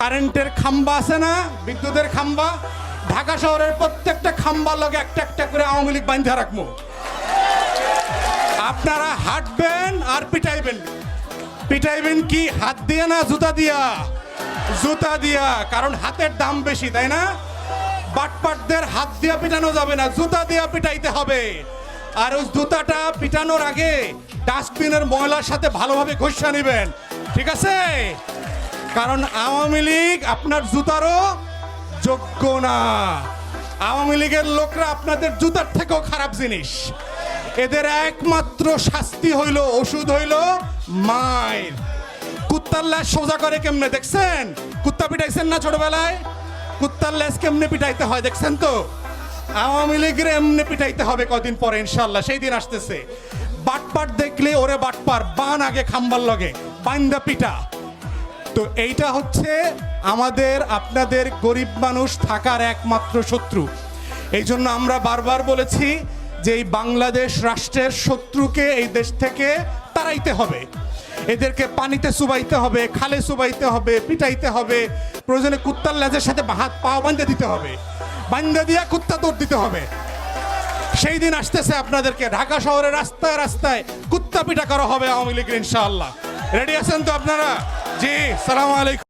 কারেন্টের খাম্বা আছে না, বিদ্যুতের খাম্বা, ঢাকা শহরের প্রত্যেকটা খাম্বার লগে একটা একটা করে আওয়ামী লীগ বাঁধা রাখবো। আপনারা হাঁটবেন আর পিটাইবেন। পিটাইবেন কি হাত দিয়ে না জুতা দিয়া? জুতা দিয়া, কারণ হাতের দাম বেশি, তাই না? বাটপাটদের হাত দিয়া পিটানো যাবে না, জুতা দিয়া পিটাইতে হবে। আর ওই জুতাটা পিটানোর আগে ডাস্টবিনের ময়লার সাথে ভালোভাবে ঘষা নেবেন, ঠিক আছে? কারণ আওয়ামী লীগ আপনার জুতারও যোগ্য না। আওয়ামী লীগের লোকরা আপনাদের জুতার থেকেও খারাপ জিনিস। এদের একমাত্র শাস্তি হইল, ওষুধ হইল মায়ের। কুত্তার ল্যাস সোজা করে কেমনে দেখছেন? কুত্তা পিটাইছেন না ছোটবেলায়? কুত্তার ল্যাস কেমনে পিটাইতে হয় দেখছেন তো? আওয়ামী লীগের এমনি পিটাইতে হবে কদিন পরে ইনশাল্লাহ, সেই দিন আসতেছে। বাটপাট দেখলে ওরে বাটপার, বান আগে খাম্বার লগে বাইন্দা পিটা। তো এইটা হচ্ছে আমাদের আপনাদের গরিব মানুষ থাকার একমাত্র শত্রু। এই জন্য আমরা বারবার বলেছি যে এই বাংলাদেশ রাষ্ট্রের শত্রুকে এই দেশ থেকে তাড়াইতে হবে। এদেরকে পানিতে চুবাইতে হবে, খালে চুবাইতে হবে, পিটাইতে হবে, প্রয়োজনে কুত্তার লেজের সাথে হাত পা বাঁধে দিতে হবে, বাঁধে দিয়ে কুত্তা দৌড় দিতে হবে। সেই দিন আসতেছে, আপনাদেরকে ঢাকা শহরের রাস্তায় রাস্তায় কুত্তা পিটা করা হবে আওয়ামী লীগের ইনশাআল্লাহ। রেডি আছেন তো আপনারা? জি, সালাম আলাইকুম।